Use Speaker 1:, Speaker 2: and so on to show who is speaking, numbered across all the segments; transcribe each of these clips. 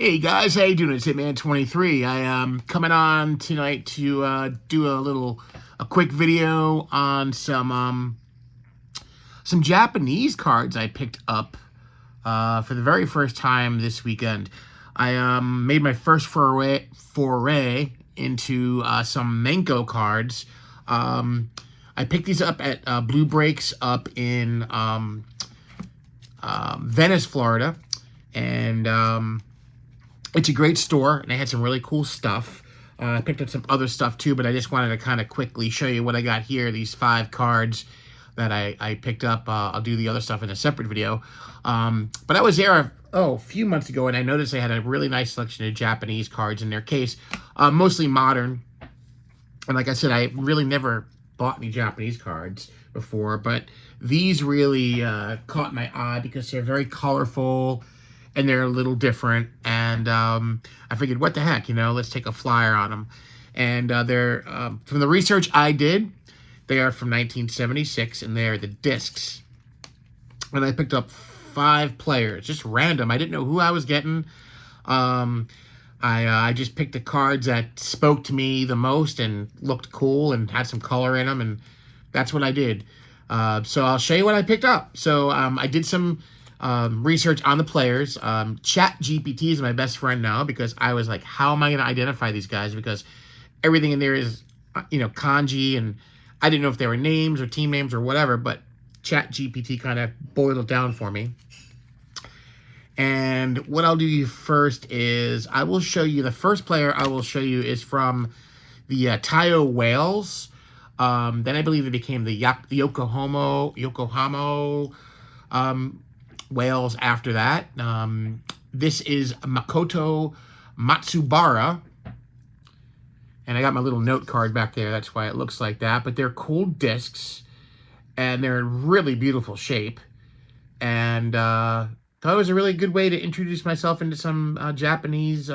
Speaker 1: Hey guys, how you doing? It's Hitman23. I am coming on tonight to do a quick video on some Japanese cards I picked up for the very first time this weekend. I made my first foray into some Menko cards. I picked these up at Blue Breaks up in Venice, Florida, and it's a great store, and they had some really cool stuff. I picked up some other stuff too, but I just wanted to kind of quickly show you what I got here, these 5 cards that I picked up. I'll do the other stuff in a separate video. But I was there a few months ago, and I noticed they had a really nice selection of Japanese cards in their case, mostly modern. And like I said, I really never bought any Japanese cards before, but these really caught my eye because they're very colorful and they're a little different. And I figured, what the heck, let's take a flyer on them. And they're, from the research I did, they are from 1976, and they're the discs. And I picked up 5 players, just random. I didn't know who I was getting. I just picked the cards that spoke to me the most and looked cool and had some color in them, and that's what I did. So I'll show you what I picked up. So I did some research on the players. ChatGPT is my best friend now, because I was like, how am I going to identify these guys? Because everything in there is, kanji, and I didn't know if they were names or team names or whatever, but ChatGPT kind of boiled it down for me. And what I'll do first is I will show you, the first player I will show you is from the Tayo Whales. Then I believe it became the Yokohama Whales after that. This is Makoto Matsubara. And I got my little note card back there. That's why it looks like that. But they're cool discs, and they're in really beautiful shape. And thought it was a really good way to introduce myself into some Japanese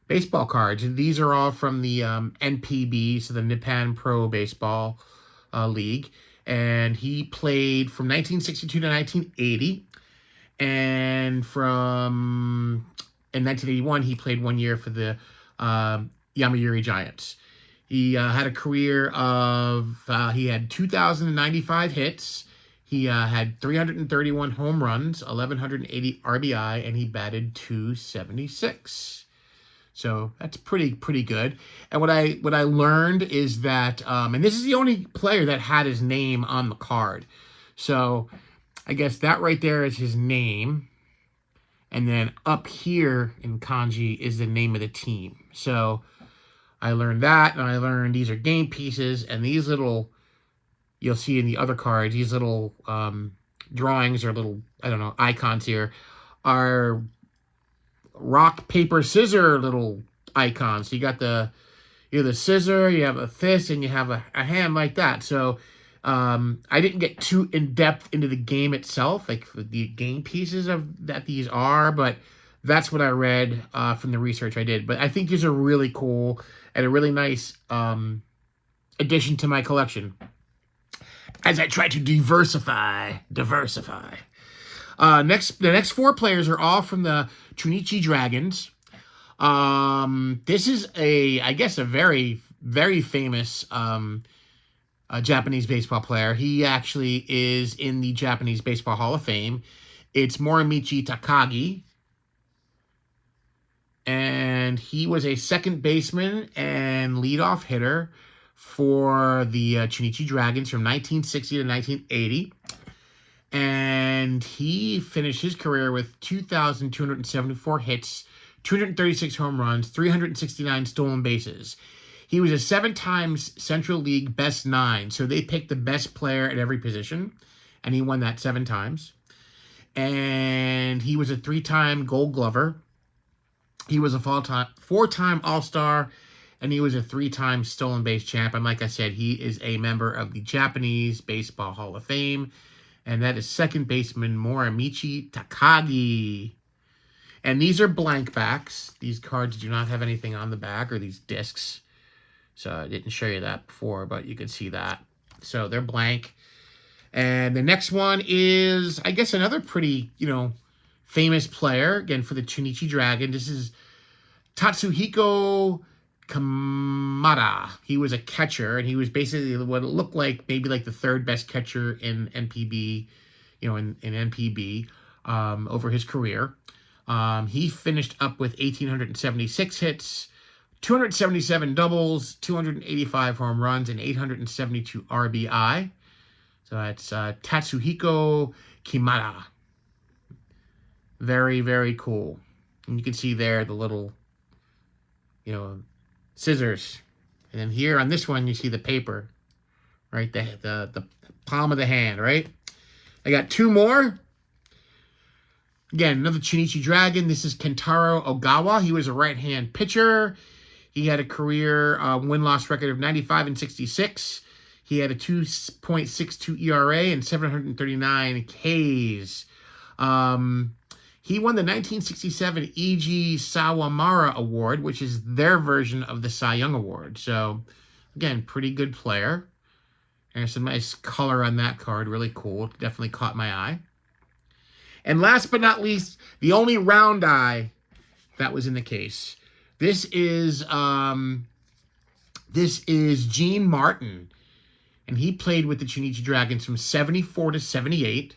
Speaker 1: baseball cards. And these are all from the NPB, so the Nippon Pro Baseball League. And he played from 1962 to 1980. And in 1981, he played 1 year for the Yomiuri Giants. He had a career of, he had 2,095 hits. He had 331 home runs, 1,180 RBI, and he batted .276. So that's pretty good. And what I learned is that, and this is the only player that had his name on the card. So I guess that right there is his name. And then up here in kanji is the name of the team. So I learned that, and I learned these are game pieces, and these little, you'll see in the other cards, these little drawings or little, I don't know, icons here are rock, paper, scissor little icons. So you got the scissor, you have a fist, and you have a hand like that. So I didn't get too in-depth into the game itself, like the game pieces that these are, but that's what I read from the research I did. But I think these are really cool and a really nice addition to my collection as I try to diversify. The next 4 players are all from the Chunichi Dragons. This is I guess a very, very famous Japanese baseball player. He actually is in the Japanese Baseball Hall of Fame. It's Morimichi Takagi. And he was a second baseman and leadoff hitter for the Chunichi Dragons from 1960 to 1980. And he finished his career with 2,274 hits, 236 home runs, 369 stolen bases. He was a 7 times Central League Best 9. So they picked the best player at every position, and he won that 7 times. And he was a 3-time Gold Glover. He was a 4-time All-Star, and he was a 3-time stolen base champ. And like I said, he is a member of the Japanese Baseball Hall of Fame, and that is second baseman Morimichi Takagi. And these are blank backs. These cards do not have anything on the back, or these discs. So I didn't show you that before, but you can see that. So they're blank. And the next one is, I guess, another pretty, famous player, again, for the Chunichi Dragon. This is Tatsuhiko Kamada. He was a catcher, and he was basically what it looked like, maybe like the third best catcher in NPB, in NPB over his career. He finished up with 1,876 hits, 277 doubles, 285 home runs, and 872 RBI. So that's Tatsuhiko Kimada. Very, very cool. And you can see there the little, scissors. And then here on this one, you see the paper, right? The palm of the hand, right? I got two more. Again, another Chunichi Dragon. This is Kentaro Ogawa. He was a right-hand pitcher. He had a career win-loss record of 95 and 66. He had a 2.62 ERA and 739 Ks. He won the 1967 E.G. Sawamura Award, which is their version of the Cy Young Award. So, again, pretty good player. There's some nice color on that card. Really cool. Definitely caught my eye. And last but not least, the only round eye that was in the case. This is Gene Martin. And he played with the Chunichi Dragons from 74 to 78.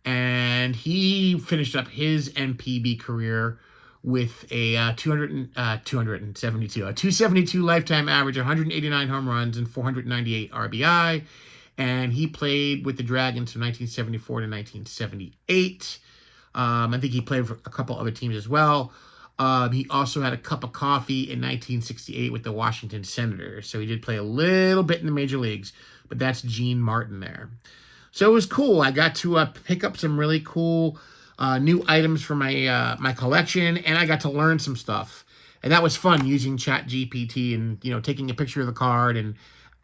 Speaker 1: And he finished up his NPB career with a 272 lifetime average, 189 home runs, and 498 RBI. And he played with the Dragons from 1974 to 1978. I think he played for a couple other teams as well. He also had a cup of coffee in 1968 with the Washington Senators. So he did play a little bit in the major leagues, but that's Gene Martin there. So it was cool. I got to pick up some really cool new items for my my collection, and I got to learn some stuff. And that was fun, using ChatGPT and, taking a picture of the card and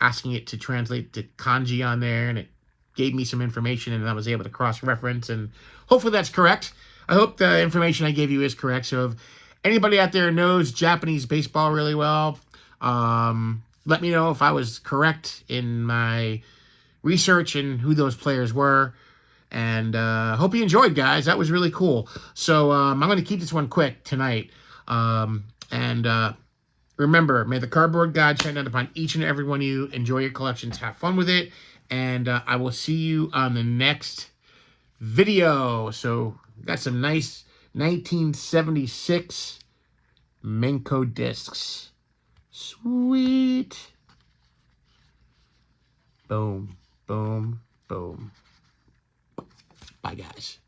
Speaker 1: asking it to translate the kanji on there, and it gave me some information, and I was able to cross-reference, and hopefully that's correct. I hope the information I gave you is correct. So if anybody out there knows Japanese baseball really well, let me know if I was correct in my research and who those players were. And hope you enjoyed, guys. That was really cool. So I'm going to keep this one quick tonight. Remember, may the cardboard God shine down upon each and every one of you. Enjoy your collections. Have fun with it. And I will see you on the next video. So got some nice 1976 Menko discs. Sweet. Boom, boom, boom. Bye, guys.